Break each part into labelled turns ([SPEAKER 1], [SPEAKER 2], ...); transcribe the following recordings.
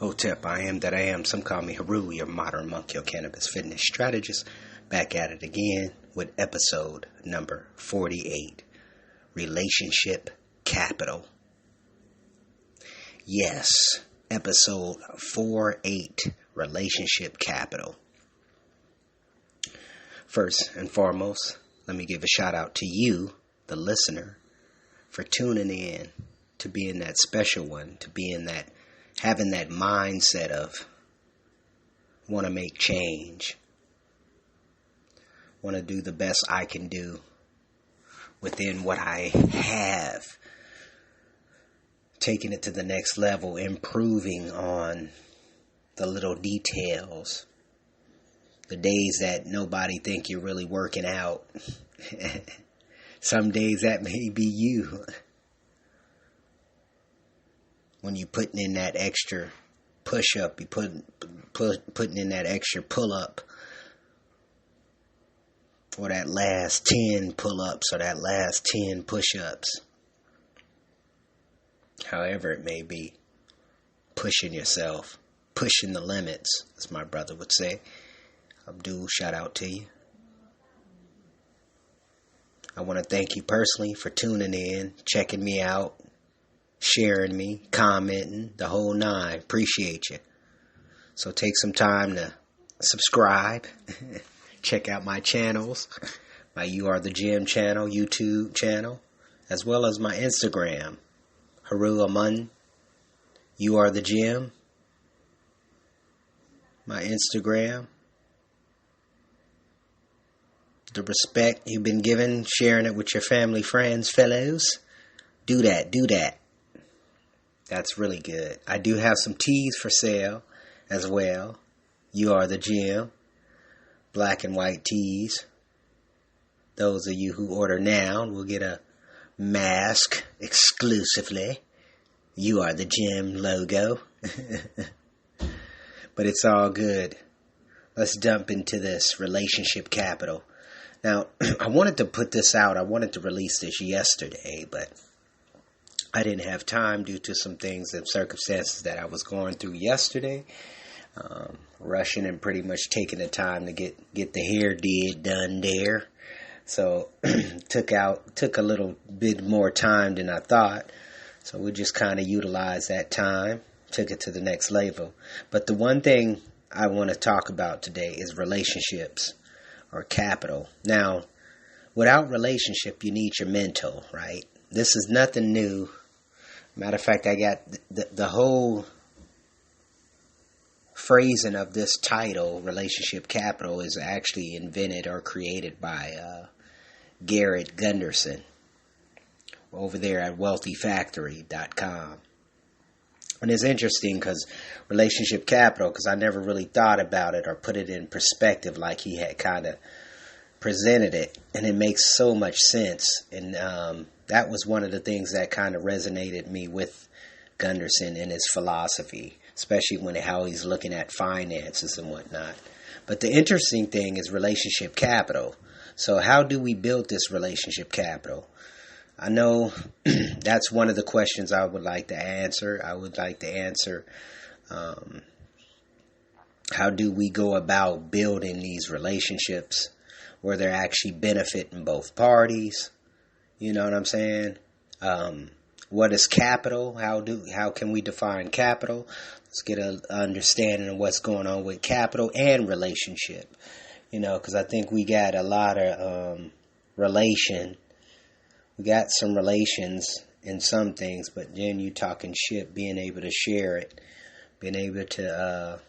[SPEAKER 1] Hotep, I am that I am. Some call me Heru, your modern monk, your cannabis fitness strategist. Back at it again with episode number 48, Relationship Capital. Yes, episode 48, Relationship Capital. First and foremost, let me give a shout out to you, the listener, for tuning in, to being that special one, to being that, having that mindset of want to make change, want to do the best I can do within what I have, taking it to the next level, improving on the little details, the days that nobody think you're really working out. Some days that may be you. When you're putting in that extra push-up, you putting in that extra pull-up, or that last 10 pull-ups, or that last 10 push-ups. However it may be, pushing yourself, pushing the limits, as my brother would say. Abdul, shout out to you. I want to thank you personally for tuning in, checking me out, sharing me, commenting, the whole nine. Appreciate you. So take some time to subscribe. Check out my channels. My You Are The Gym channel, YouTube channel, as well as my Instagram. Heru Amun, You Are The Gym. My Instagram. The respect you've been given, sharing it with your family, friends, fellows. Do that. That's really good. I do have some teas for sale as well. You Are The Gym. Black and white teas. Those of you who order now will get a mask exclusively. You Are The Gym logo. But it's all good. Let's jump into this relationship capital. Now, I wanted to put this out. I wanted to release this yesterday, but I didn't have time due to some things and circumstances that I was going through yesterday. Rushing and pretty much taking the time to get the hair done there. So took a little bit more time than I thought. So we just kind of utilized that time, took it to the next level. But the one thing I want to talk about today is relationships or capital. Now, without relationship, you need your mental, right? This is nothing new. Matter of fact, I got the whole phrasing of this title, Relationship Capital, is actually invented or created by Garrett Gunderson over there at wealthyfactory.com. And it's interesting because relationship capital, because I never really thought about it or put it in perspective like he had kind of presented it. And it makes so much sense. And that was one of the things that kind of resonated me with Gunderson and his philosophy, especially how he's looking at finances and whatnot. But the interesting thing is relationship capital. So how do we build this relationship capital? I know that's one of the questions I would like to answer. I would like to answer, how do we go about building these relationships where they're actually benefiting both parties? You know what I'm saying? What is capital? How can we define capital? Let's get an understanding of what's going on with capital and relationship. You know, because I think we got a lot of we got some relations in some things, but then you talking shit, being able to share it, being able to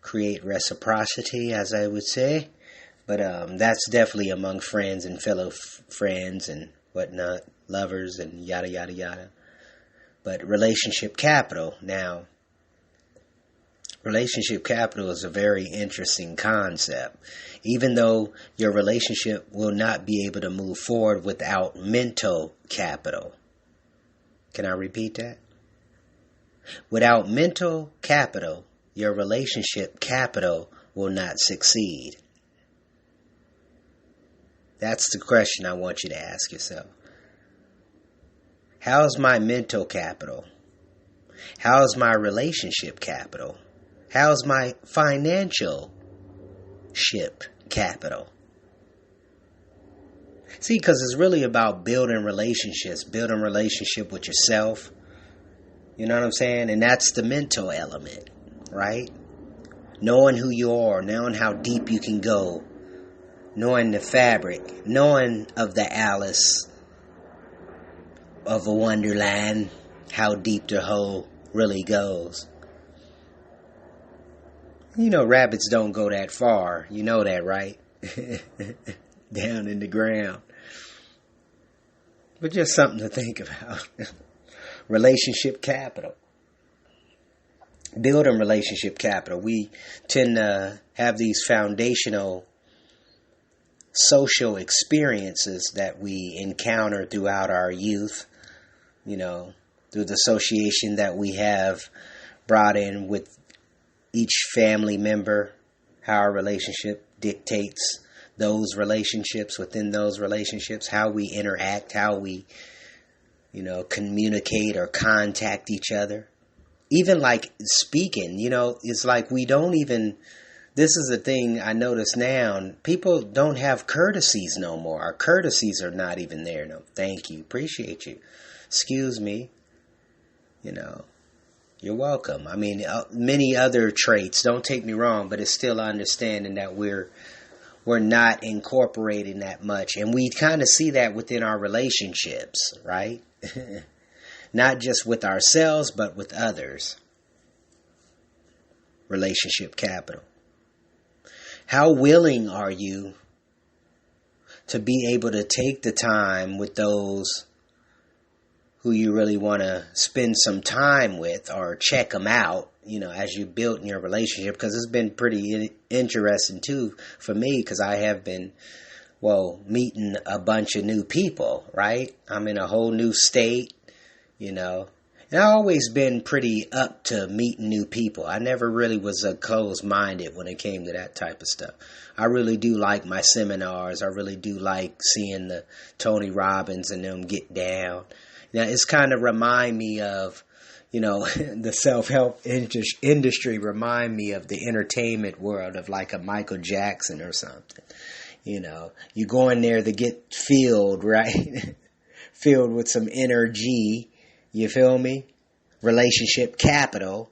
[SPEAKER 1] create reciprocity, as I would say. But that's definitely among friends and fellow friends and whatnot, lovers and yada, yada, yada. But relationship capital. Now, relationship capital is a very interesting concept. Even though your relationship will not be able to move forward without mental capital. Can I repeat that? Without mental capital, your relationship capital will not succeed. That's the question I want you to ask yourself. How's my mental capital? How's my relationship capital? How's my financial ship capital? See, because it's really about building relationships, building relationship with yourself. You know what I'm saying? And that's the mental element, right? Knowing who you are, knowing how deep you can go, knowing the fabric, knowing of the Alice of a Wonderland, how deep the hole really goes. You know, rabbits don't go that far. You know that, right? Down in the ground. But just something to think about. Relationship capital. Building relationship capital. We tend to have these foundational social experiences that we encounter throughout our youth, you know, through the association that we have brought in with each family member, how our relationship dictates those relationships, within those relationships, how we interact, how we, you know, communicate or contact each other. Even like speaking, you know, it's like we don't even, this is the thing I notice now, people don't have courtesies no more. Our courtesies are not even there. No, thank you, appreciate you. Excuse me, you know, you're welcome. I mean, many other traits, don't take me wrong, but it's still understanding that we're not incorporating that much. And we kind of see that within our relationships, right? Not just with ourselves, but with others. Relationship capital. How willing are you to be able to take the time with those who you really want to spend some time with, or check them out, you know, as you build in your relationship? Because it's been pretty interesting too for me, because I have been, meeting a bunch of new people, right? I'm in a whole new state, you know, and I've always been pretty up to meeting new people. I never really was closed-minded when it came to that type of stuff. I really do like my seminars. I really do like seeing the Tony Robbins and them get down. Now, it's kind of remind me of, you know, the self-help industry remind me of the entertainment world of like a Michael Jackson or something. You know, you go in there to get filled, right? Filled with some energy. You feel me? Relationship capital.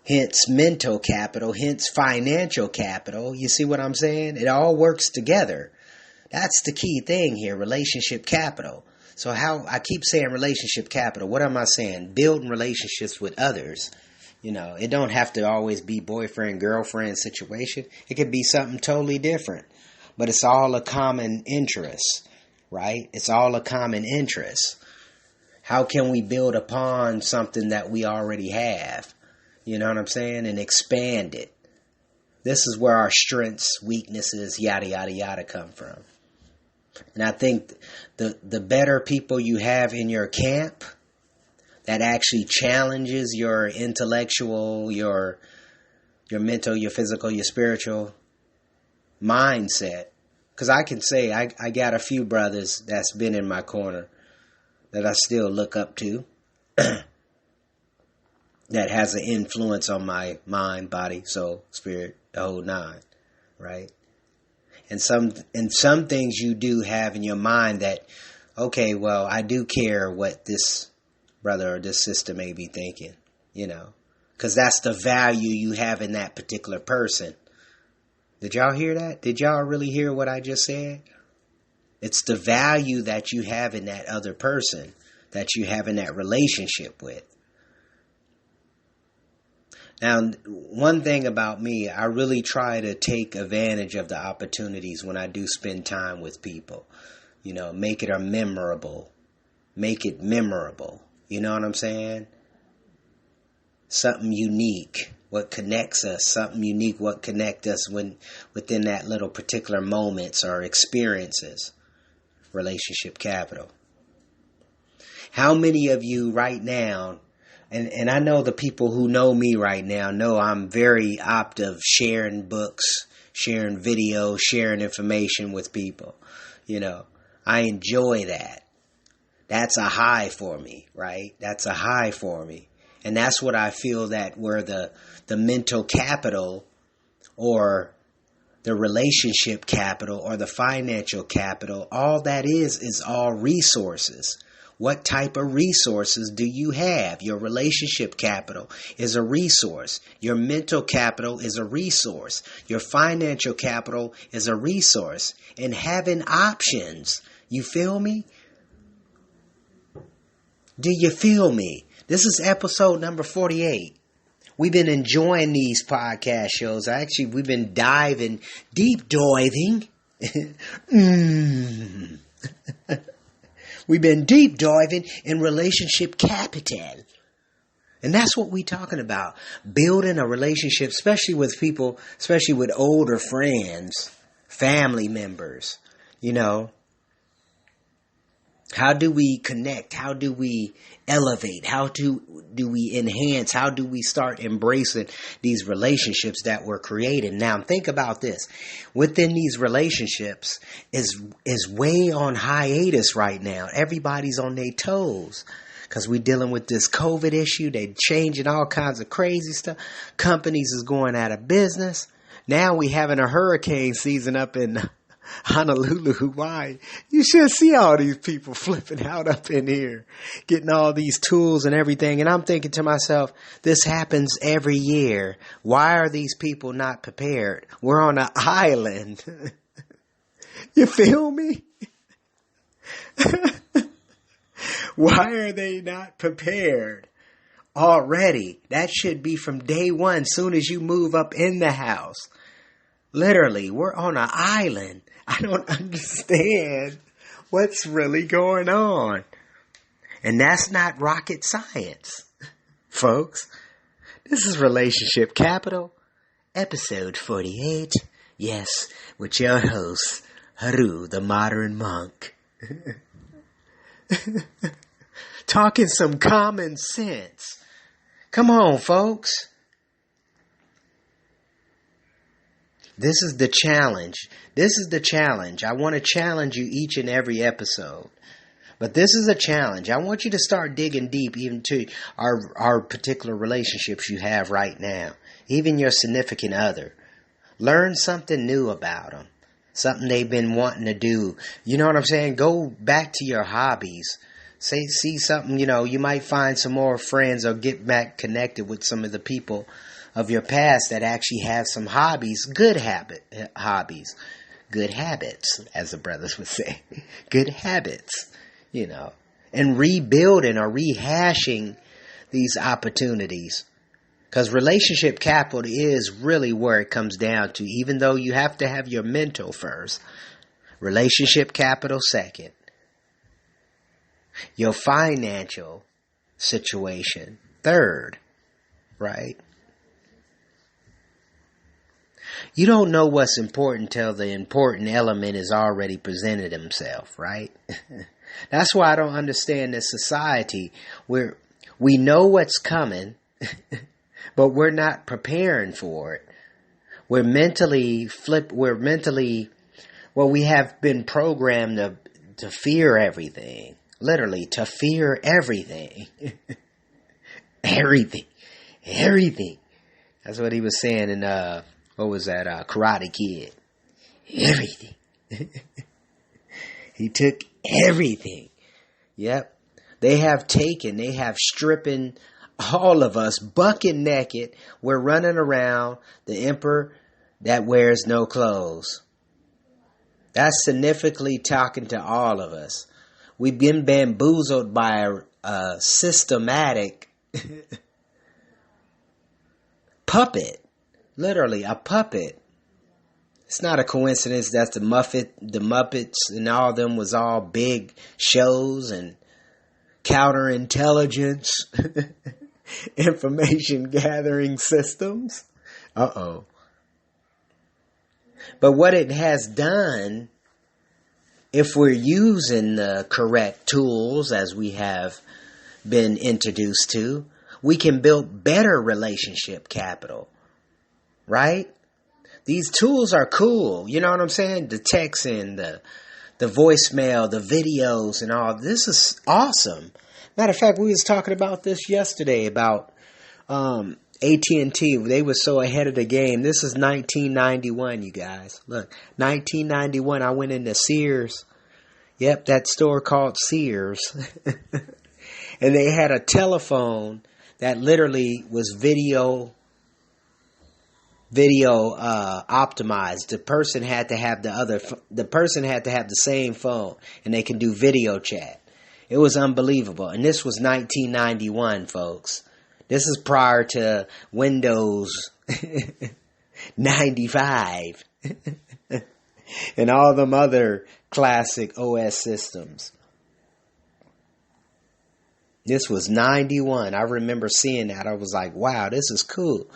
[SPEAKER 1] Hence mental capital. Hence financial capital. You see what I'm saying? It all works together. That's the key thing here. Relationship capital. So how I keep saying relationship capital. What am I saying? Building relationships with others. You know, it don't have to always be boyfriend, girlfriend situation. It could be something totally different. But it's all a common interest, right? It's all a common interest. How can we build upon something that we already have? You know what I'm saying? And expand it. This is where our strengths, weaknesses, yada, yada, yada come from. And I think the better people you have in your camp that actually challenges your intellectual, your mental, your physical, your spiritual mindset. Because I can say I got a few brothers that's been in my corner that I still look up to that has an influence on my mind, body, soul, spirit, the whole nine, right? And some things you do have in your mind that, okay, well, I do care what this brother or this sister may be thinking, you know, because that's the value you have in that particular person. Did y'all hear that? Did y'all really hear what I just said? It's the value that you have in that other person, that you have in that relationship with. Now, one thing about me, I really try to take advantage of the opportunities when I do spend time with people. You know, make it memorable. Make it memorable. You know what I'm saying? Something unique. What connects us. Something unique. What connects us within that little particular moments or experiences. Relationship capital. How many of you right now, and I know the people who know me right now know I'm very apt of sharing books, sharing videos, sharing information with people. You know, I enjoy that. That's a high for me, right? That's a high for me. And that's what I feel that where the mental capital or the relationship capital or the financial capital, all that is all resources. What type of resources do you have? Your relationship capital is a resource. Your mental capital is a resource. Your financial capital is a resource. And having options, you feel me? Do you feel me? This is episode number 48. We've been enjoying these podcast shows. Actually, we've been deep diving. We've been deep diving in relationship capital. And that's what we're talking about. Building a relationship, especially with people, especially with older friends, family members, you know. How do we connect? How do we elevate? How do we enhance? How do we start embracing these relationships that we're creating? Now, think about this. Within these relationships is way on hiatus right now. Everybody's on their toes because we're dealing with this COVID issue. They're changing all kinds of crazy stuff. Companies is going out of business. Now we having a hurricane season up in Honolulu, Hawaii. You should see all these people flipping out up in here, getting all these tools and everything. And I'm thinking to myself, this happens every year. Why are these people not prepared? We're on an island. You feel me? Why are they not prepared already? That should be from day one, soon as you move up in the house. Literally, we're on an island. I don't understand what's really going on. And that's not rocket science, folks. This is Relationship Capital, episode 48. Yes, with your host, Heru, the modern monk. Talking some common sense. Come on, folks. This is the challenge. This is the challenge. I want to challenge you each and every episode. But this is a challenge. I want you to start digging deep even to our particular relationships you have right now. Even your significant other. Learn something new about them. Something they've been wanting to do. You know what I'm saying? Go back to your hobbies. See something, you might find some more friends or get back connected with some of the people of your past that actually have some hobbies, hobbies, good habits, as the brothers would say, good habits, and rebuilding or rehashing these opportunities. Because relationship capital is really where it comes down to, even though you have to have your mental first, relationship capital second, your financial situation third, right? You don't know what's important till the important element is already presented himself, right? That's why I don't understand this society where we know what's coming, but we're not preparing for it. We have been programmed to fear everything. Literally, to fear everything. Everything. That's what he was saying in, what was that, Karate Kid. Everything. He took everything. Yep. They have stripping all of us bucket naked. We're running around the emperor that wears no clothes. That's significantly talking to all of us. We've been bamboozled by a systematic puppet. Literally, a puppet. It's not a coincidence that the Muppets and all of them was all big shows and counterintelligence information gathering systems. Uh-oh. But what it has done, if we're using the correct tools as we have been introduced to, we can build better relationship capital. Right? These tools are cool. You know what I'm saying? The texting, the voicemail, the videos, and all. This is awesome. Matter of fact, we was talking about this yesterday about AT&T. They were so ahead of the game. This is 1991, you guys. Look, 1991, I went into Sears. Yep, that store called Sears. And they had a telephone that literally was video optimized. The person had to have the same phone, and they can do video chat. It was unbelievable. And this was 1991, folks. This is prior to Windows 95 and all them other classic OS systems. This was 91. I remember seeing that. I was like, wow, this is cool.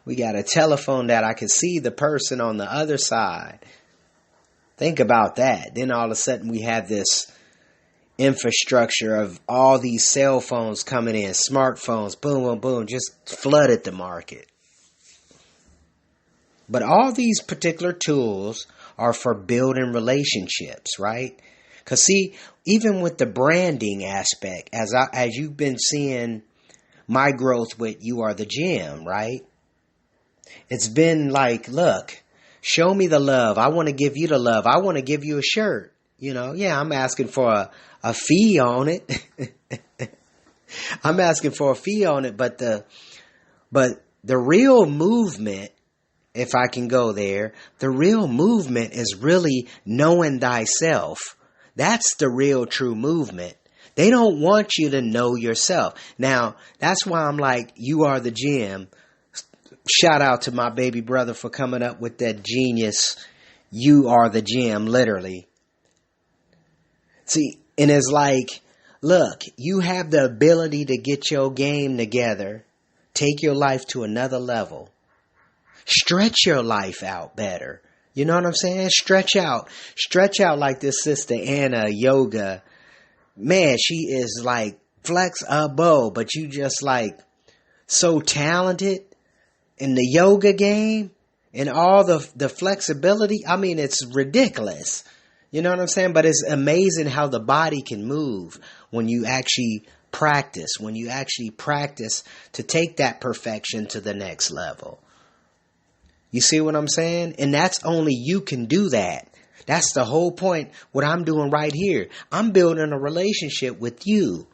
[SPEAKER 1] We got a telephone that I could see the person on the other side. Think about that. Then all of a sudden we have this infrastructure of all these cell phones coming in, smartphones, boom, boom, boom, just flooded the market. But all these particular tools are for building relationships, right? Because see, even with the branding aspect, as you've been seeing my growth with You Are the Gym, right? It's been like, look, show me the love. I want to give you the love. I want to give you a shirt. You know, yeah, I'm asking for a fee on it. I'm asking for a fee on it, but the real movement, if I can go there, the real movement is really knowing thyself. That's the real true movement. They don't want you to know yourself. Now, that's why I'm like, You Are the Gym. Shout out to my baby brother for coming up with that genius, You Are the Gym, literally. See, and it's like, look, you have the ability to get your game together, take your life to another level, stretch your life out better. You know what I'm saying? Stretch out like this sister Anna yoga. Man, she is like flexible, but you just like so talented in the yoga game and all the flexibility. I mean, it's ridiculous. You know what I'm saying? But it's amazing how the body can move when you actually practice, to take that perfection to the next level. You see what I'm saying? And that's only you can do that. That's the whole point. What I'm doing right here, I'm building a relationship with you.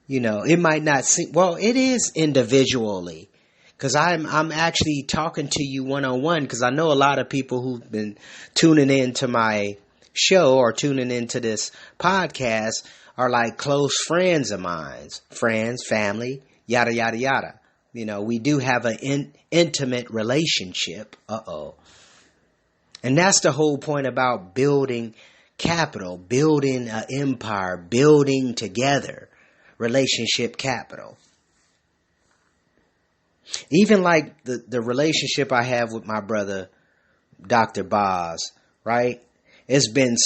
[SPEAKER 1] You know, it might not seem, well, it is individually. Because I'm actually talking to you one-on-one, because I know a lot of people who've been tuning into my show or tuning into this podcast are like close friends of mine. Friends, family, yada, yada, yada. You know, we do have an intimate relationship. And that's the whole point about building capital, building an empire, building together relationship capital. Even like the relationship I have with my brother, Dr. Boz, right? It's been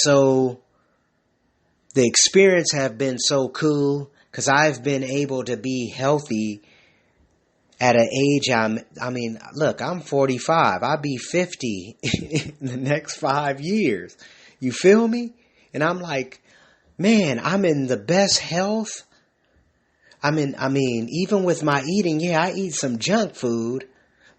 [SPEAKER 1] the experience have been so cool because I've been able to be healthy at an age look, I'm 45. I'll be 50 in the next 5 years. You feel me? And I'm like, man, I'm in the best health. Even with my eating, yeah, I eat some junk food,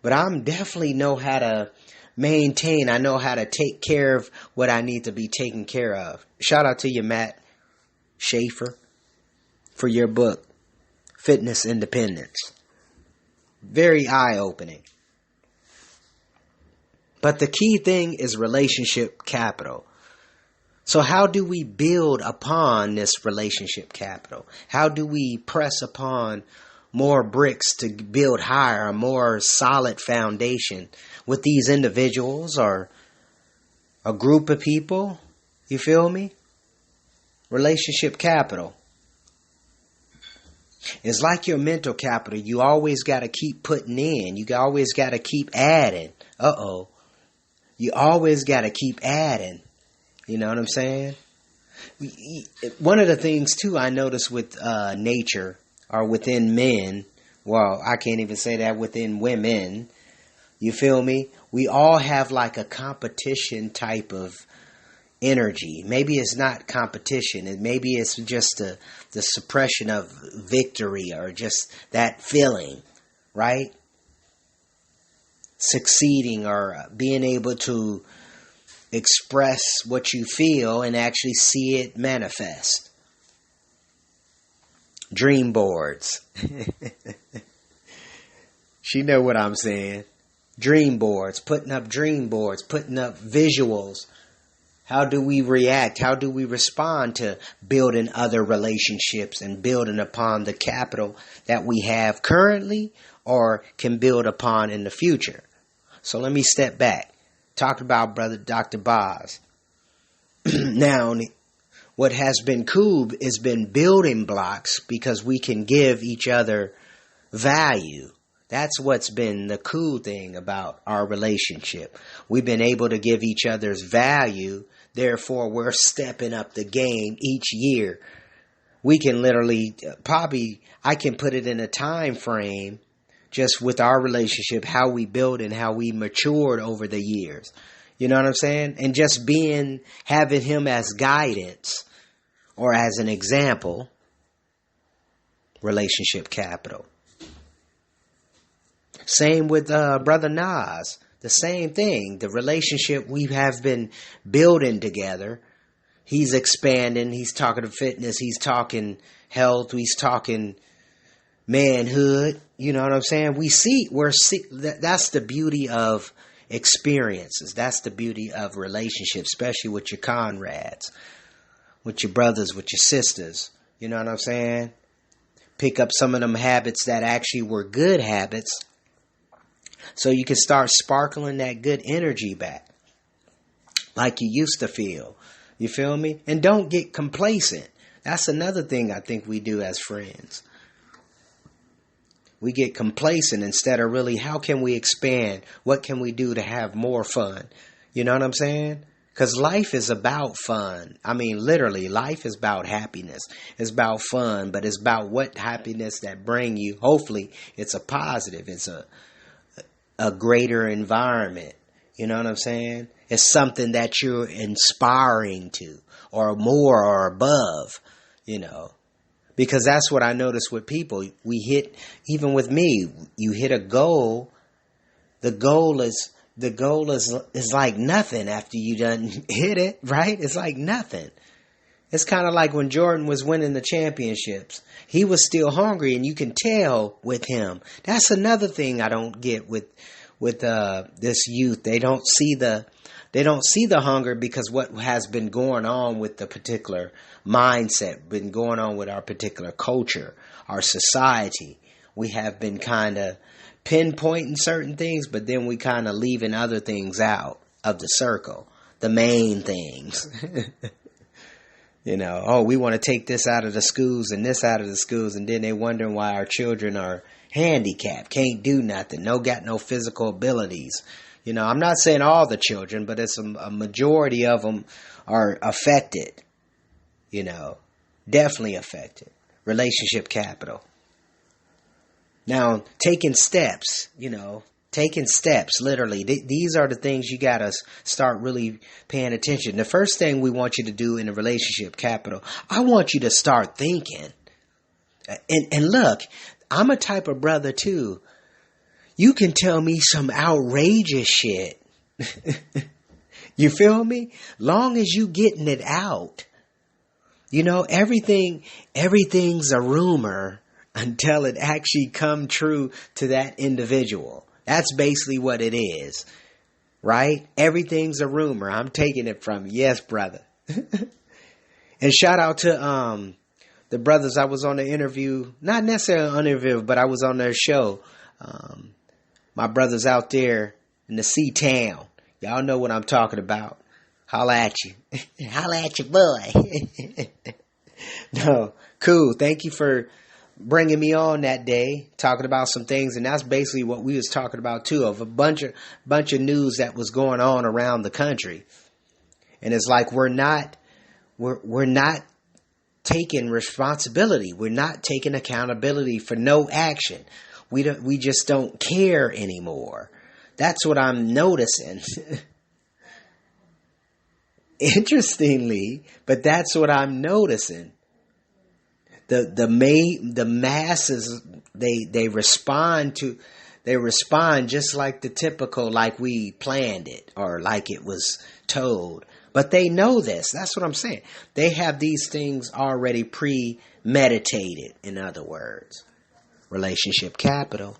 [SPEAKER 1] but I'm definitely know how to maintain. I know how to take care of what I need to be taken care of. Shout out to you, Matt Schaefer, for your book, Fitness Independence. Very eye-opening. But the key thing is relationship capital. So how do we build upon this relationship capital? How do we press upon more bricks to build higher, a more solid foundation with these individuals or a group of people? You feel me? Relationship capital. It's like your mental capital. You always got to keep putting in. You always got to keep adding. You always got to keep adding. You know what I'm saying? One of the things, too, I notice with nature or within men, well, I can't even say that within women. You feel me? We all have like a competition type of energy. Maybe it's not competition, and maybe it's just the suppression of victory, or just that feeling, right? Succeeding, or being able to express what you feel and actually see it manifest. Dream boards. She know what I'm saying. Dream boards, putting up dream boards, putting up visuals. How do we react? How do we respond to building other relationships and building upon the capital that we have currently or can build upon in the future? So let me step back. Talk about Brother Dr. Boz. Now, what has been cool has been building blocks, because we can give each other value. That's what's been the cool thing about our relationship. We've been able to give each other's value. Therefore, we're stepping up the game each year. We can literally, probably, I can put it in a time frame just with our relationship, how we built and how we matured over the years. You know what I'm saying? And just having him as guidance or as an example, relationship capital. Same with Brother Nas. The same thing. The relationship we have been building together. He's expanding. He's talking to fitness. He's talking health. He's talking manhood. You know what I'm saying? That's the beauty of experiences. That's the beauty of relationships, especially with your comrades, with your brothers, with your sisters. You know what I'm saying? Pick up some of them habits that actually were good habits, so you can start sparkling that good energy back like you used to feel. You feel me? And don't get complacent. That's another thing I think we do as friends. We get complacent instead of really, how can we expand? What can we do to have more fun? You know what I'm saying? Because life is about fun. I mean, literally, life is about happiness. It's about fun, but it's about what happiness that bring you. Hopefully, it's a positive. It's a greater environment. You know what I'm saying? It's something that you're inspiring to, or more, or above, you know. Because that's what I notice with people. We hit, even with me, you hit a goal. The goal is like nothing after you done hit it, right? It's like nothing. It's kind of like when Jordan was winning the championships. He was still hungry, and you can tell with him. That's another thing I don't get with this youth. They don't see the hunger, because what has been going on with the particular mindset, been going on with our particular culture, our society. We have been kind of pinpointing certain things, but then we kind of leaving other things out of the circle, the main things. You know, oh, we want to take this out of the schools and this out of the schools, and then they wondering why our children are handicapped, can't do nothing, got no physical abilities. You know, I'm not saying all the children, but it's a majority of them are affected. You know, definitely affected. Relationship capital. Now, taking steps, literally. These are the things you got to start really paying attention. The first thing we want you to do in a relationship capital, I want you to start thinking. And look, I'm a type of brother too. You can tell me some outrageous shit. You feel me? Long as you getting it out. You know, everything's a rumor until it actually come true to that individual. That's basically what it is. Right? Everything's a rumor. I'm taking it from you. Yes, brother. And shout out to the brothers I was on the interview. Not necessarily an interview, but I was on their show. My brothers out there in the C-Town. Y'all know what I'm talking about. Holla at you. Holla at your boy. No, cool. Thank you for bringing me on that day, talking about some things, and that's basically what we was talking about too, of a bunch of news that was going on around the country. And it's like we're not taking responsibility. We're not taking accountability for no action. We just don't care anymore. That's what I'm noticing. Interestingly, but that's what I'm noticing. The masses, they respond just like the typical, like we planned it or like it was told. But they know this. That's what I'm saying. They have these things already premeditated, in other words. Relationship capital.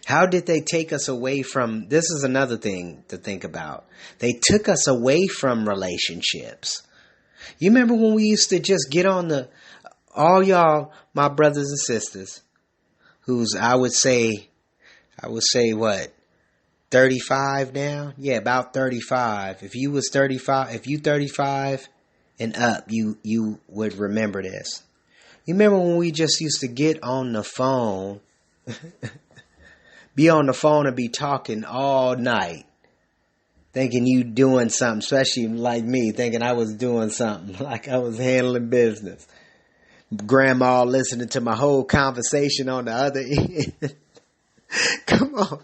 [SPEAKER 1] How did they take us away from, this is another thing to think about. They took us away from relationships. You remember when we used to just get on all y'all, my brothers and sisters, who's, I would say what, 35 now? Yeah, about 35. If you 35 and up, you would remember this. You remember when we just used to get on the phone, be on the phone and be talking all night, thinking you doing something, especially like me, thinking I was doing something, like I was handling business. Grandma listening to my whole conversation on the other end. Come on.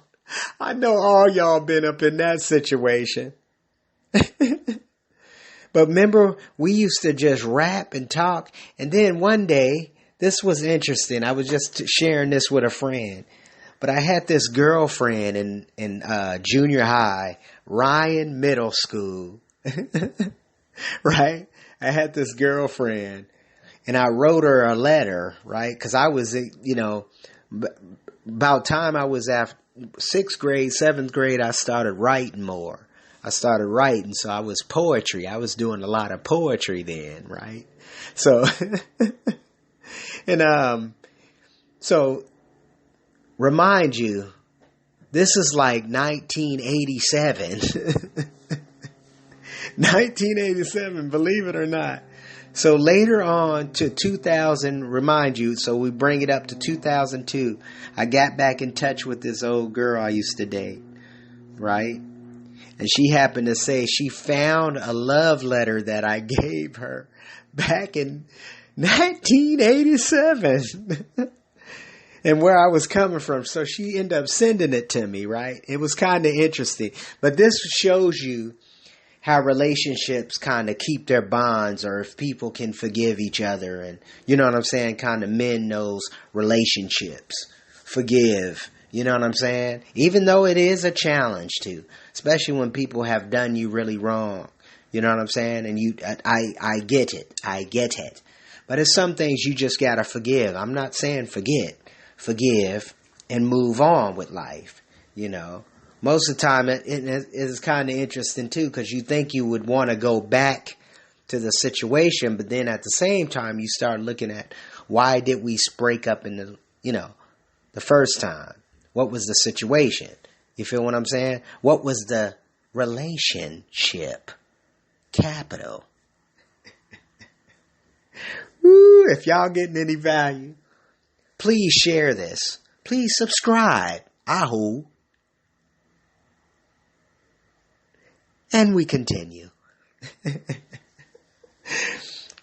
[SPEAKER 1] I know all y'all been up in that situation. But remember, we used to just rap and talk. And then one day, this was interesting. I was just sharing this with a friend. But I had this girlfriend in junior high, Ryan Middle School. Right? I had this girlfriend. And I wrote her a letter, right? Because I was, about time I was after 6th grade, 7th grade, I started writing more. So I was poetry. I was doing a lot of poetry then, right? So, and so remind you, this is like 1987. 1987, believe it or not. So later on to 2000, remind you, so we bring it up to 2002. I got back in touch with this old girl I used to date, right? And she happened to say she found a love letter that I gave her back in 1987. And where I was coming from. So she ended up sending it to me, right? It was kind of interesting. But this shows you how relationships kind of keep their bonds, or if people can forgive each other, and you know what I'm saying, kind of mend those relationships, forgive, you know what I'm saying, even though it is a challenge too, especially when people have done you really wrong, you know what I'm saying, and I get it, but it's some things you just gotta forgive. I'm not saying forgive and move on with life, you know. Most of the time, it is kind of interesting, too, because you think you would want to go back to the situation, but then at the same time, you start looking at, why did we break up in the first time? What was the situation? You feel what I'm saying? What was the relationship capital? Woo, if y'all getting any value, please share this. Please subscribe. Ahu. And we continue.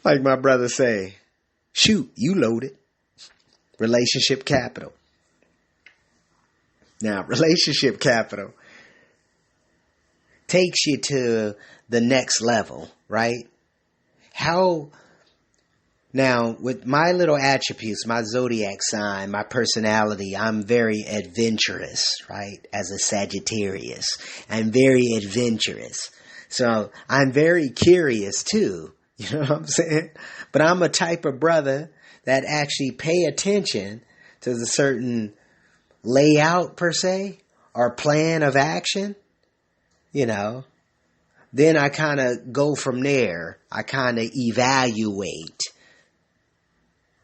[SPEAKER 1] Like my brother say, shoot, you loaded. Relationship capital. Now, relationship capital takes you to the next level, right? Now, with my little attributes, my zodiac sign, my personality, I'm very adventurous, right? As a Sagittarius, I'm very adventurous. So I'm very curious too. You know what I'm saying? But I'm a type of brother that actually pay attention to the certain layout per se, or plan of action, you know. Then I kind of go from there. I kind of evaluate.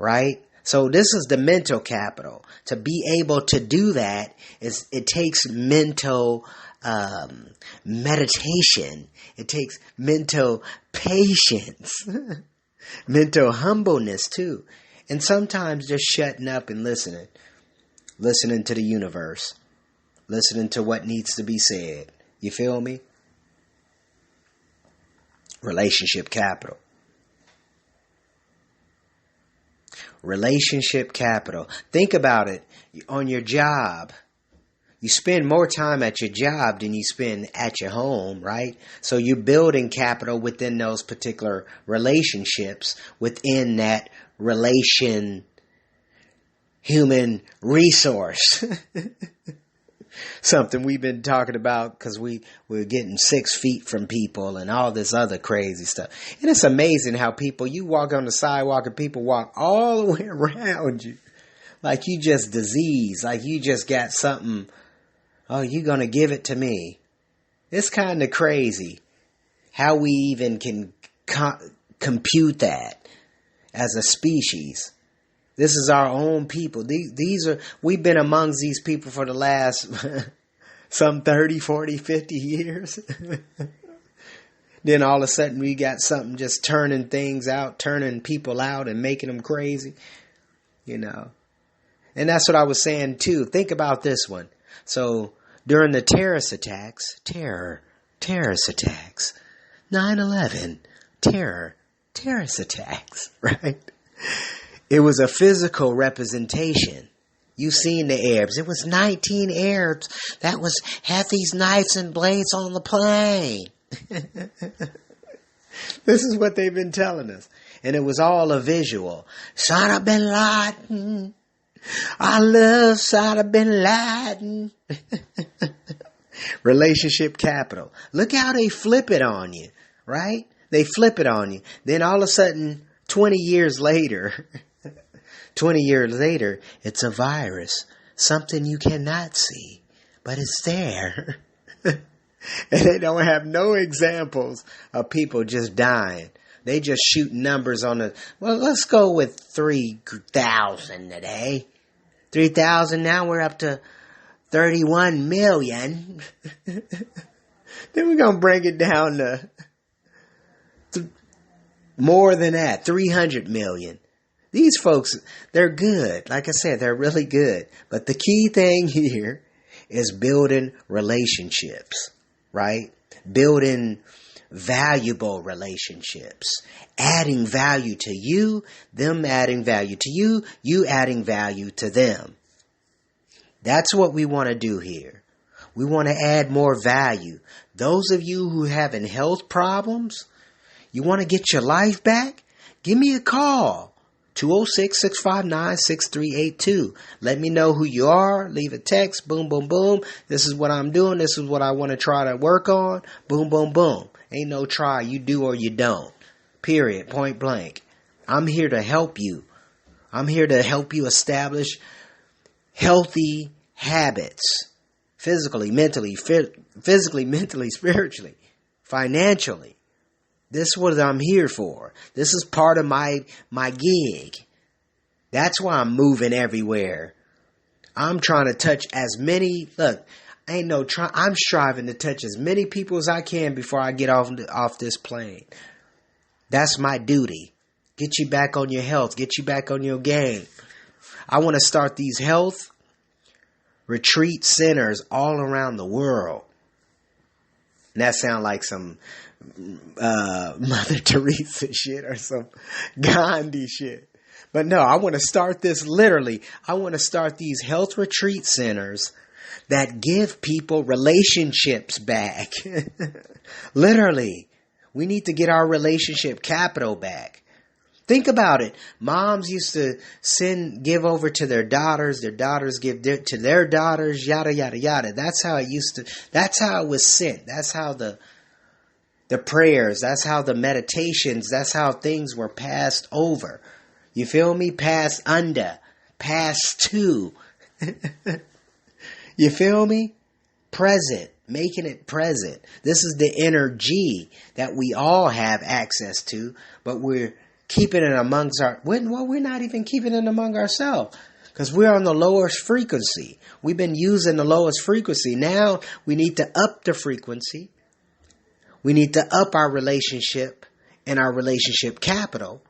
[SPEAKER 1] Right? So this is the mental capital. To be able to do that, it takes mental meditation. It takes mental patience. Mental humbleness too. And sometimes just shutting up and listening. Listening to the universe. Listening to what needs to be said. You feel me? Relationship capital. Relationship capital. Think about it. On your job, You spend more time at your job than you spend at your home, right? So you're building capital within those particular relationships, within that human resource. Something we've been talking about because we're getting 6 feet from people and all this other crazy stuff. And it's amazing how you walk on the sidewalk and people walk all the way around you. Like you just diseased, like you just got something. Oh, you're going to give it to me. It's kind of crazy how we even can compute that as a species. This is our own people. We've been amongst these people for the last some 30, 40, 50 years. Then all of a sudden we got something just turning things out, turning people out and making them crazy, And that's what I was saying too. Think about this one. So during the terrorist attacks, 9/11, terrorist attacks, right? It was a physical representation. You seen the Arabs. It was 19 Arabs that had these knives and blades on the plane. This is what they've been telling us. And it was all a visual. Osama bin Laden. I love Osama bin Laden. Relationship capital. Look how they flip it on you, right? They flip it on you. Then all of a sudden, 20 years later, it's a virus. Something you cannot see, but it's there. And they don't have no examples of people just dying. They just shoot numbers on let's go with 3,000 today. 3,000, now we're up to 31 million. Then we're going to bring it down to more than that, 300 million. These folks, they're good. Like I said, they're really good. But the key thing here is building relationships, right? Building valuable relationships. Adding value to you, them adding value to you, you adding value to them. That's what we want to do here. We want to add more value. Those of you who having health problems, you want to get your life back? Give me a call. 206-659-6382. Let me know who you are. Leave a text. Boom, boom, boom. This is what I'm doing. This is what I want to try to work on. Boom, boom, boom. Ain't no try. You do or you don't. Period. Point blank. I'm here to help you. I'm here to help you establish healthy habits. Physically, mentally, spiritually, financially. This is what I'm here for. This is part of my gig. That's why I'm moving everywhere. I'm trying to touch as many, I'm striving to touch as many people as I can before I get off this plane. That's my duty. Get you back on your health. Get you back on your game. I want to start these health retreat centers all around the world. And that sounds like some Mother Teresa shit or some Gandhi shit. But no, I want to start this literally. I want to start these health retreat centers that give people relationships back. Literally. We need to get our relationship capital back. Think about it. Moms used to give over to their daughters give to their daughters, yada, yada, yada. That's how it was sent. That's how the prayers, that's how the meditations, that's how things were passed over. You feel me? Passed under, passed to. You feel me? Present, making it present. This is the energy that we all have access to, but we're keeping it amongst we're not even keeping it among ourselves because we're on the lowest frequency. We've been using the lowest frequency. Now we need to up the frequency. We need to up our relationship and our relationship capital.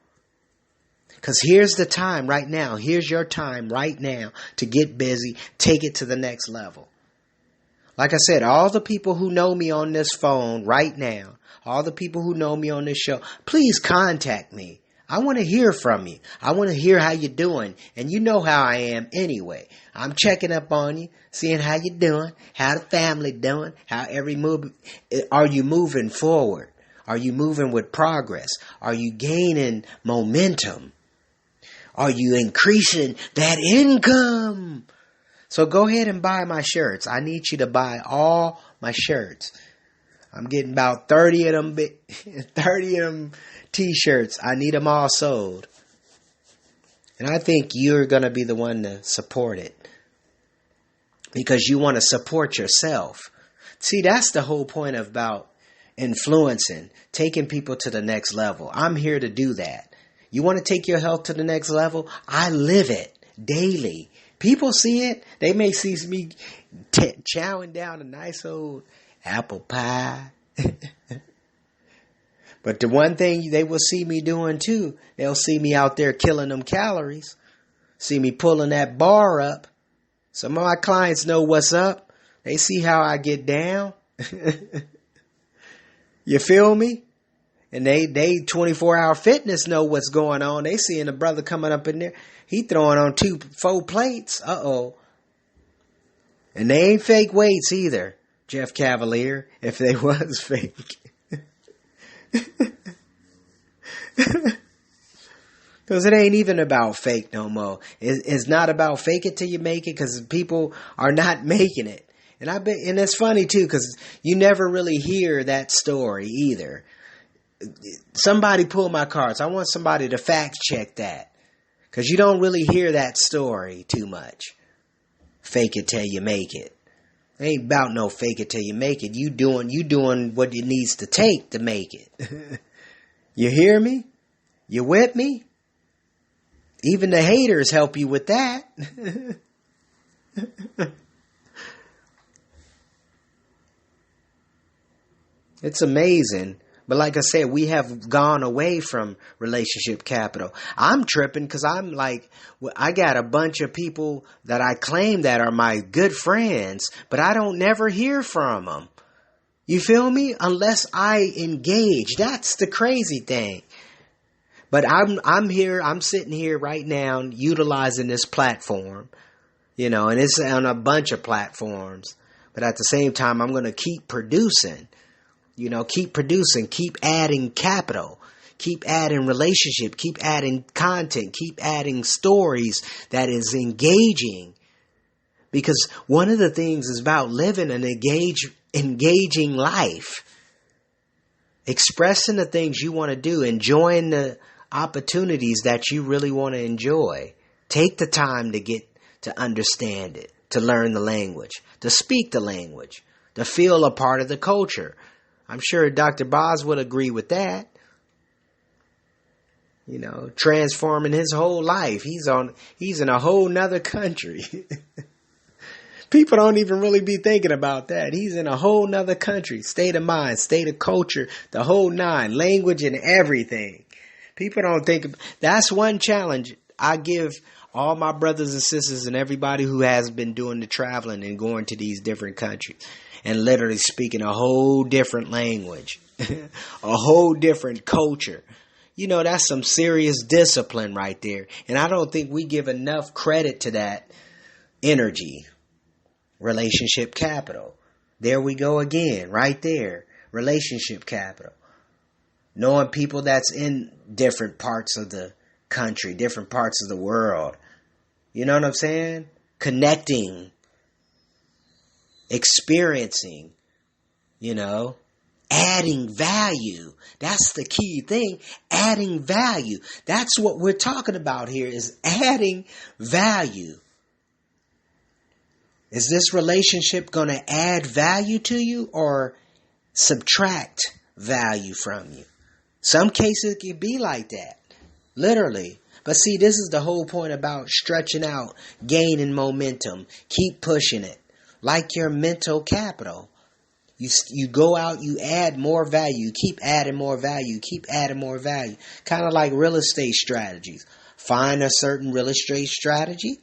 [SPEAKER 1] Because here's the time right now. Here's your time right now to get busy. Take it to the next level. Like I said, all the people who know me on this phone right now, all the people who know me on this show, please contact me. I want to hear from you. I want to hear how you're doing. And you know how I am anyway. I'm checking up on you, seeing how you're doing, how the family doing, how every move. Are you moving forward? Are you moving with progress? Are you gaining momentum? Are you increasing that income? So go ahead and buy my shirts. I need you to buy all my shirts. I'm getting about 30 of them, 30 of them t-shirts. I need them all sold. And I think you're going to be the one to support it. Because you want to support yourself. See, that's the whole point about influencing, taking people to the next level. I'm here to do that. You want to take your health to the next level? I live it daily. People see it. They may see me chowing down a nice old apple pie. But the one thing they will see me doing too, they'll see me out there killing them calories. See me pulling that bar up. Some of my clients know what's up. They see how I get down. You feel me? And they 24-hour fitness know what's going on. They seeing the brother coming up in there. He throwing on 4 plates. Uh-oh. And they ain't fake weights either, Jeff Cavalier, if they was fake. Because it ain't even about fake no more. It's not about fake it till you make it, because people are not making it. And it's funny too, because you never really hear that story either. Somebody pull my cards. I want somebody to fact check that, because you don't really hear that story too much. Fake it till you make it. It ain't about no fake it till you make it. You doing what it needs to take to make it. You hear me? You with me? Even the haters help you with that. It's amazing. But like I said, we have gone away from relationship capital. I'm tripping because I'm like, I got a bunch of people that I claim that are my good friends, but I don't never hear from them. You feel me? Unless I engage. That's the crazy thing. But I'm here, I'm sitting here right now utilizing this platform, and it's on a bunch of platforms. But at the same time, I'm going to keep producing. Keep producing, keep adding capital, keep adding relationship, keep adding content, keep adding stories that is engaging. Because one of the things is about living an engaging life. Expressing the things you want to do, enjoying the opportunities that you really want to enjoy. Take the time to get to understand it, to learn the language, to speak the language, to feel a part of the culture. I'm sure Dr. Boz would agree with that. Transforming his whole life. He's in a whole nother country. People don't even really be thinking about that. He's in a whole nother country. State of mind, state of culture, the whole nine, language and everything. People don't think. That's one challenge I give all my brothers and sisters and everybody who has been doing the traveling and going to these different countries. And literally speaking a whole different language, a whole different culture. That's some serious discipline right there. And I don't think we give enough credit to that energy. Relationship capital. There we go again, right there. Relationship capital. Knowing people that's in different parts of the country, different parts of the world. You know what I'm saying? Connecting. Experiencing, adding value. That's the key thing. Adding value. That's what we're talking about here, is adding value. Is this relationship going to add value to you or subtract value from you? Some cases it can be like that. Literally. But see, this is the whole point about stretching out, gaining momentum. Keep pushing it. Like your mental capital. You go out, you add more value, you keep adding more value, keep adding more value. Kind of like real estate strategies. Find a certain real estate strategy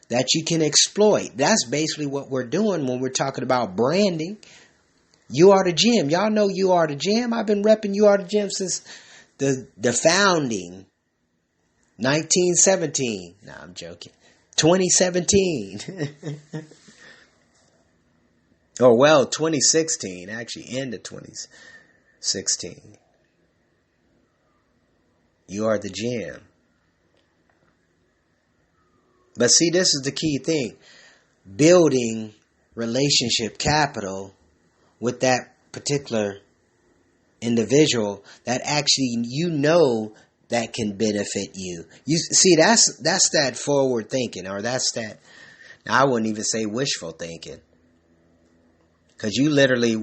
[SPEAKER 1] that you can exploit. That's basically what we're doing when we're talking about branding. You Are the Gym. Y'all know You Are the Gym. I've been repping You Are the Gym since the founding, 1917. No, I'm joking. 2017. Or, well, 2016. Actually, end of 2016. You are the gem. But see, this is the key thing. Building relationship capital with that particular individual that actually that can benefit you. You see, that's that forward thinking, or that's that. I wouldn't even say wishful thinking, because you literally,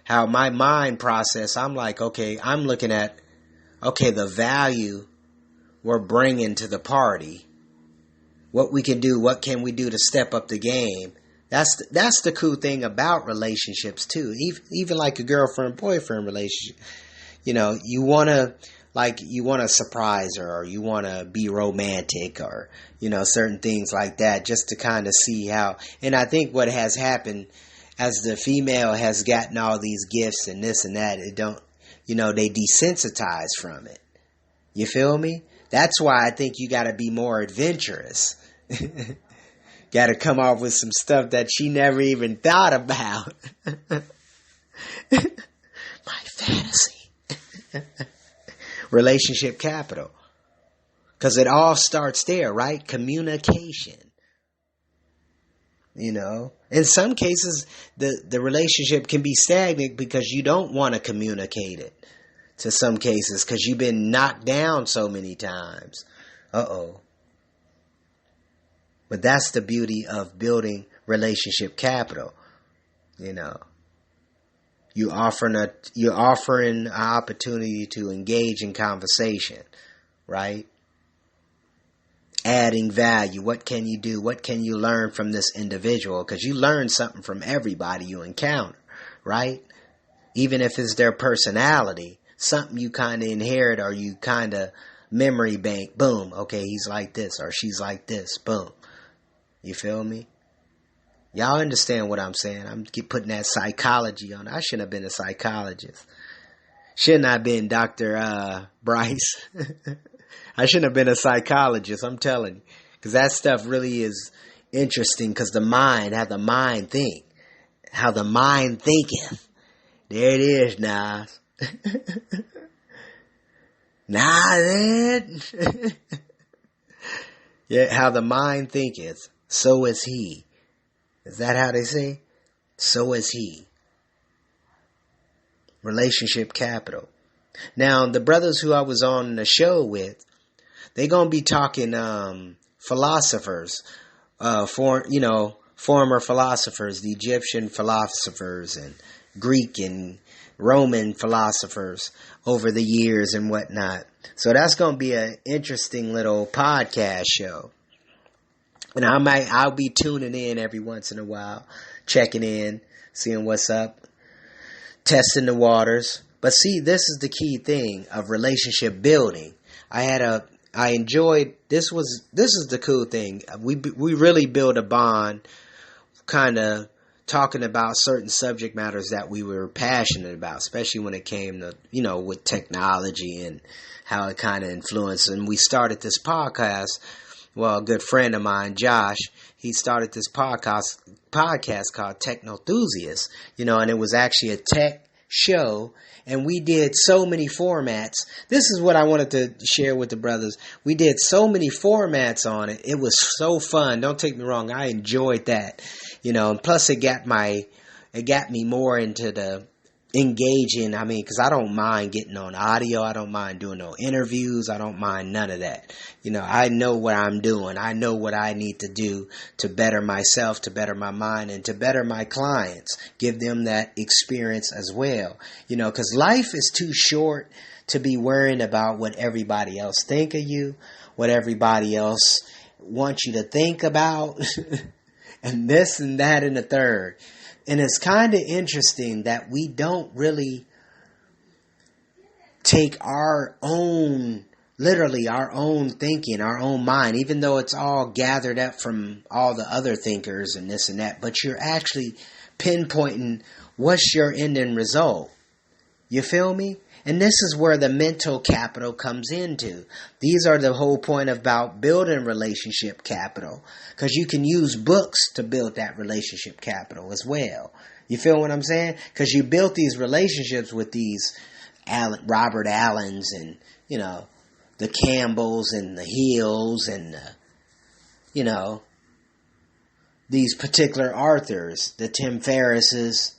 [SPEAKER 1] how my mind process. I'm like, okay, I'm looking at, okay, the value we're bringing to the party, what we can do, what can we do to step up the game. That's the cool thing about relationships too. Even like a girlfriend-boyfriend relationship. You want to surprise her, or you want to be romantic, or, certain things like that, just to kind of see how. And I think what has happened as the female has gotten all these gifts and this and that, they desensitize from it. You feel me? That's why I think you got to be more adventurous. Got to come off with some stuff that she never even thought about. My fantasy. Relationship capital. Because it all starts there, right? Communication. In some cases, the relationship can be stagnant because you don't want to communicate it. To some cases, because you've been knocked down so many times. But that's the beauty of building relationship capital. You're offering an opportunity to engage in conversation, right? Adding value. What can you do? What can you learn from this individual? Because you learn something from everybody you encounter, right? Even if it's their personality, something you kind of inherit, or you kind of memory bank. Boom. Okay, he's like this, or she's like this. Boom. You feel me? Y'all understand what I'm saying? I'm putting that psychology on. I shouldn't have been a psychologist. Shouldn't have been Dr. Bryce. I shouldn't have been a psychologist, I'm telling you. Because that stuff really is interesting, because the mind, how the mind think. How the mind thinketh. There it is, Nas. Nah, then. Yeah, how the mind thinketh, so is he. Is that how they say? So is he. Relationship capital. Now, the brothers who I was on the show with, they're going to be talking philosophers, former philosophers, the Egyptian philosophers and Greek and Roman philosophers over the years and whatnot. So that's going to be an interesting little podcast show. And I'll be tuning in every once in a while, checking in, seeing what's up, testing the waters. But see, this is the key thing of relationship building. I enjoyed, this is the cool thing. We really build a bond, kind of talking about certain subject matters that we were passionate about, especially when it came to, with technology and how it kind of influenced. And we started this podcast. Well, a good friend of mine, Josh, he started this podcast called Techno-Enthusiast, and it was actually a tech show, and we did so many formats. This is what I wanted to share with the brothers. We did so many formats on it. It was so fun. Don't take me wrong. I enjoyed that, and plus it got me more into the engaging. Because I don't mind getting on audio. I don't mind doing no interviews. I don't mind none of that. I know what I'm doing. I know what I need to do to better myself, to better my mind, and to better my clients. Give them that experience as well. Because life is too short to be worrying about what everybody else think of you, what everybody else wants you to think about, and this and that and the third. And it's kind of interesting that we don't really take our own thinking, our own mind, even though it's all gathered up from all the other thinkers and this and that, but you're actually pinpointing what's your ending result. You feel me? And this is where the mental capital comes into. These are the whole point about building relationship capital. Because you can use books to build that relationship capital as well. You feel what I'm saying? Because you built these relationships with these Robert Allens and, the Campbells and the Hills and, these particular authors, the Tim Ferrisses,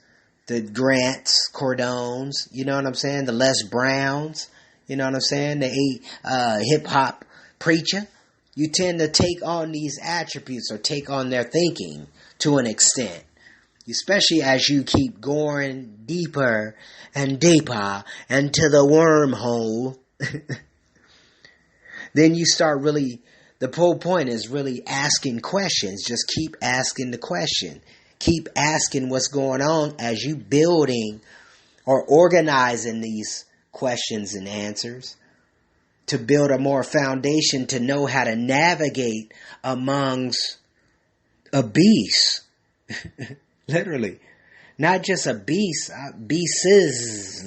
[SPEAKER 1] the Grants, Cordones, you know what I'm saying? The Les Browns, you know what I'm saying? The hip-hop preacher. You tend to take on these attributes or take on their thinking to an extent. Especially as you keep going deeper and deeper into the wormhole. Then you start really, the whole point is really asking questions. Just keep asking the question. Keep asking what's going on as you building or organizing these questions and answers to build a more foundation to know how to navigate amongst a beast. Literally. Not just a beast, beasts,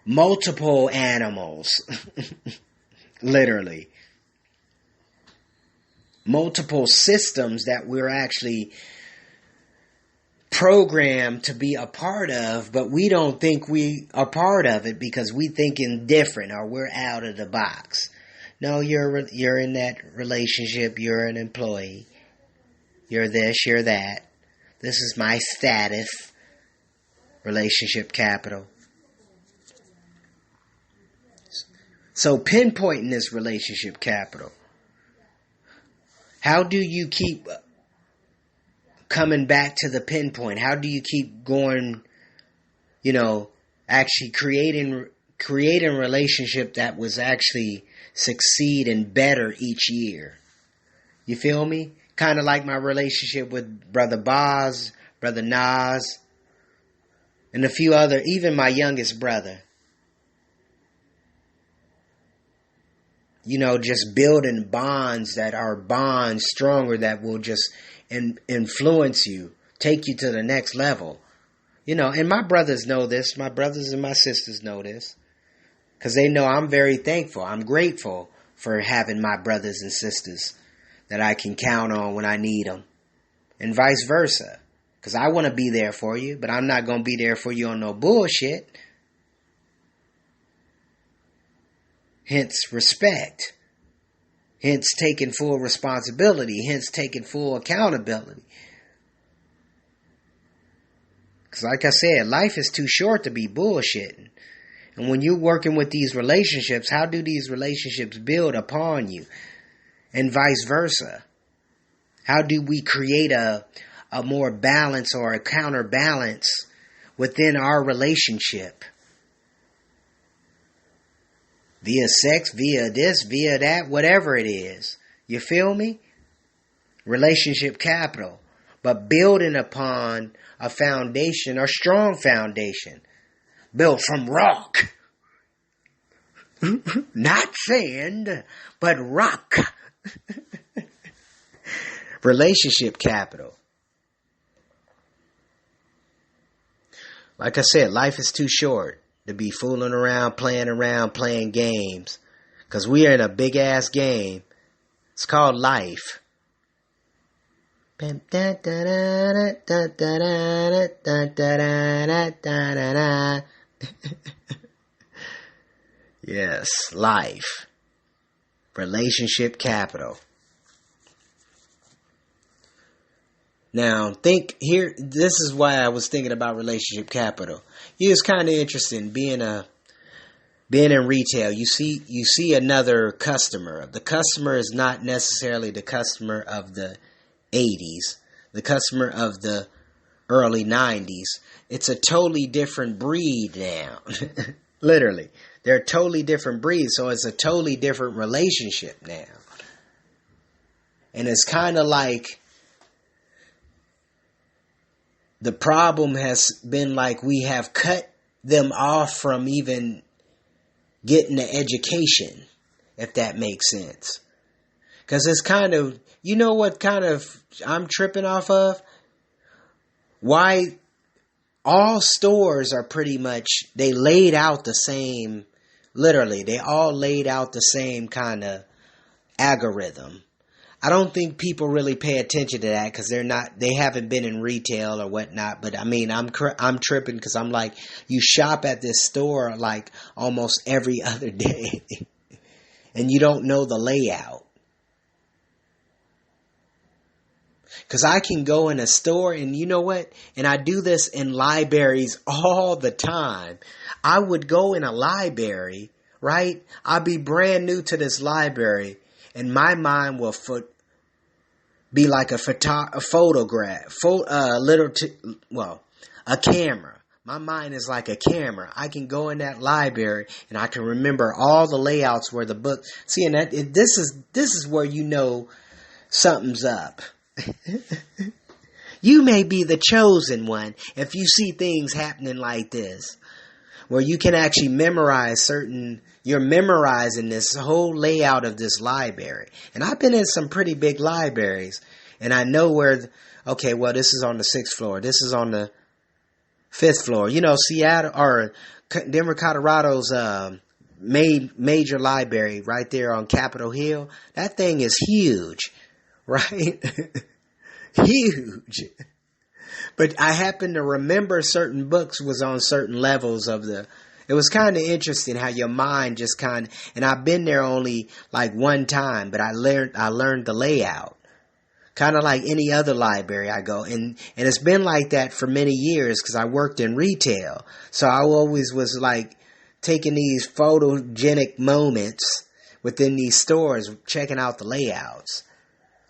[SPEAKER 1] multiple animals. Literally. Multiple systems that we're actually programmed to be a part of, but we don't think we are part of it because we thinking different or we're out of the box. No, you're in that relationship, you're an employee. You're this, you're that. This is my status. Relationship capital. So pinpointing this relationship capital. How do you keep coming back to the pinpoint? How do you keep going, actually creating relationship that was actually succeed and better each year? You feel me? Kind of like my relationship with Brother Boz, Brother Nas, and a few other, even my youngest brother. Just building bonds that are bonds stronger that will just influence you, take you to the next level. And my brothers know this. My brothers and my sisters know this. Because they know I'm very thankful. I'm grateful for having my brothers and sisters that I can count on when I need them. And vice versa. Because I want to be there for you, but I'm not going to be there for you on no bullshit. Hence respect. Hence taking full responsibility. Hence taking full accountability. Because like I said, life is too short to be bullshitting. And when you're working with these relationships, how do these relationships build upon you? And vice versa. How do we create a more balance or a counterbalance within our relationship? Via sex, via this, via that, whatever it is. You feel me? Relationship capital. But building upon a foundation, a strong foundation. Built from rock. Not sand, but rock. Relationship capital. Like I said, life is too short to be fooling around, playing games. Because we are in a big ass game. It's called life. Yes, life. Relationship capital. Now, think here, this is why I was thinking about relationship capital. It's kind of interesting being in retail. You see another customer. The customer is not necessarily the customer of the 80s, the customer of the early 90s. It's a totally different breed now. Literally. They're a totally different breed, so it's a totally different relationship now. And it's kind of like the problem has been like we have cut them off from even getting the education, if that makes sense. Because it's kind of, you know what kind of I'm tripping off of? Why all stores are pretty much, they laid out the same, literally, they all laid out the same kind of algorithm. I don't think people really pay attention to that because they haven't been in retail or whatnot. But I mean, I'm tripping because I'm like, you shop at this store like almost every other day and you don't know the layout. Because I can go in a store and you know what? And I do this in libraries all the time. I would go in a library, right? I'll be brand new to this library and my mind will be like a photograph, a camera. My mind is like a camera. I can go in that library and I can remember all the layouts where the book. See, and this is where you know something's up. You may be the chosen one if you see things happening like this, where you can actually memorize you're memorizing this whole layout of this library. And I've been in some pretty big libraries and I know okay, well, this is on the 6th floor. This is on the 5th floor. You know, Seattle or Denver, Colorado's, major library right there on Capitol Hill. That thing is huge, right? Huge. But I happen to remember certain books was on certain levels of it was kind of interesting how your mind just and I've been there only like one time, but I learned the layout. Kind of like any other library I go. And it's been like that for many years because I worked in retail. So I always was like taking these photogenic moments within these stores, checking out the layouts.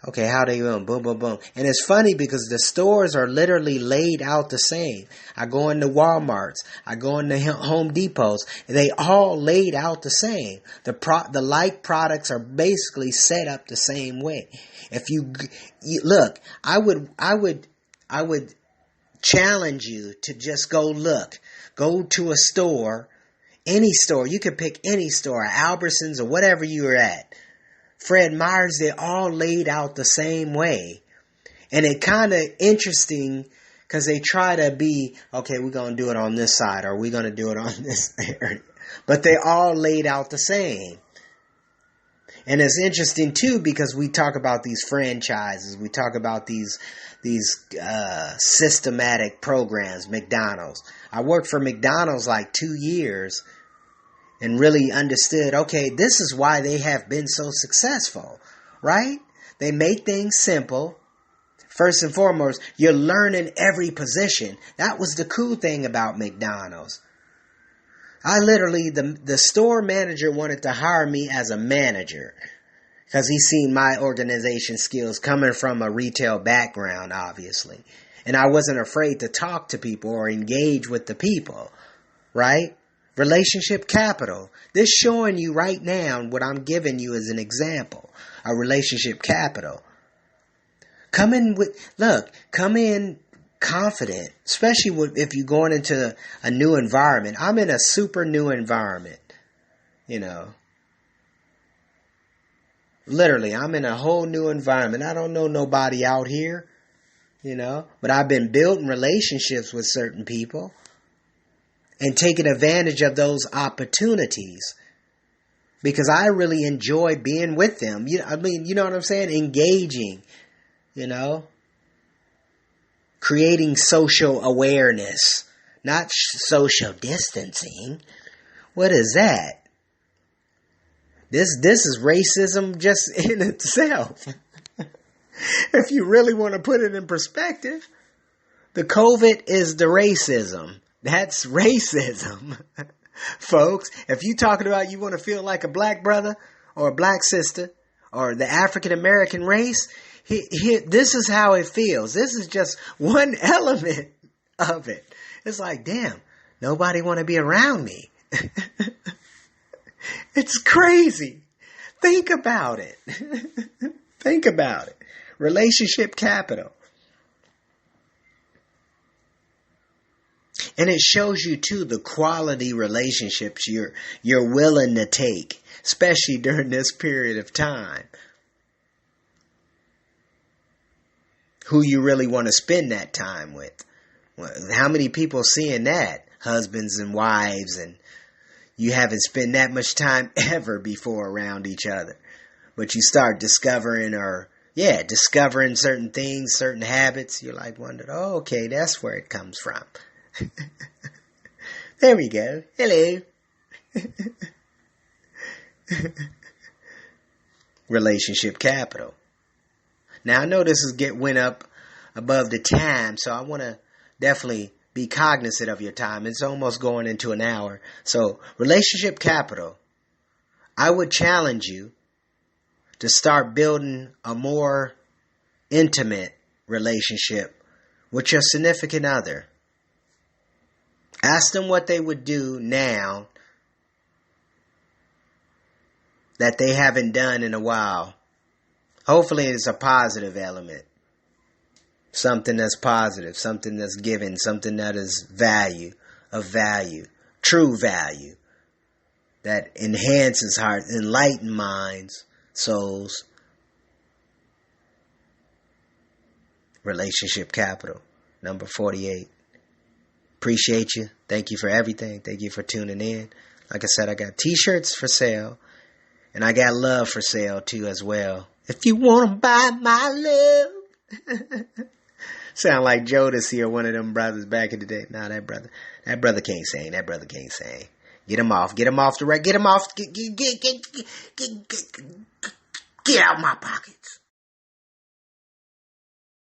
[SPEAKER 1] Okay, how they doing? Boom, boom, boom. And it's funny because the stores are literally laid out the same. I go into Walmarts. I go into Home Depots. And they all laid out the same. The like products are basically set up the same way. If you look, I would challenge you to just go look. Go to a store, any store. You can pick any store, Albertsons or whatever you're at. Fred Meyer's, they're all laid out the same way. And it kind of interesting because they try to be, okay, we're going to do it on this side or we're going to do it on this area. But they all laid out the same. And it's interesting too because we talk about these franchises. We talk about these systematic programs, McDonald's. I worked for McDonald's like 2 years. And really understood, okay, this is why they have been so successful, right? They make things simple. First and foremost, you're learning every position. That was the cool thing about McDonald's. The store manager wanted to hire me as a manager because he seen my organization skills coming from a retail background, obviously. And I wasn't afraid to talk to people or engage with the people, right? Relationship capital. This showing you right now what I'm giving you as an example. A relationship capital. Come in confident, especially if you're going into a new environment. I'm in a super new environment, you know. Literally, I'm in a whole new environment. I don't know nobody out here, you know, but I've been building relationships with certain people. And taking advantage of those opportunities. Because I really enjoy being with them. You know what I'm saying? Engaging, you know. Creating social awareness. Not social distancing. What is that? This is racism just in itself. If you really want to put it in perspective. The COVID is the racism. That's racism, folks. If you're talking about you want to feel like a black brother or a black sister or the African American race, this is how it feels. This is just one element of it. It's like, damn, nobody want to be around me. It's crazy. Think about it. Think about it. Relationship capital. And it shows you too the quality relationships you're willing to take, especially during this period of time. Who you really want to spend that time with. How many people seeing that? Husbands and wives, and you haven't spent that much time ever before around each other. But you start discovering discovering certain things, certain habits. You're like wondering, oh, okay, that's where it comes from. There we go. Hello. Relationship capital. Now I know this went up above the time, so I want to definitely be cognizant of your time. It's almost going into an hour. So relationship capital, I would challenge you to start building a more intimate relationship with your significant other. Ask them what they would do now that they haven't done in a while. Hopefully it's a positive element. Something that's positive, something that's given, something that is of value, true value, that enhances hearts, enlightens minds, souls. Relationship capital, number 48. Appreciate you. Thank you for everything. Thank you for tuning in. Like I said, I got t-shirts for sale, and I got love for sale too as well. If you want to buy my love. Sound like Jodeci here, one of them brothers back in the day. Nah, that brother can't sing. That brother can't sing. Get him off the right. Get him off. Get out my pockets.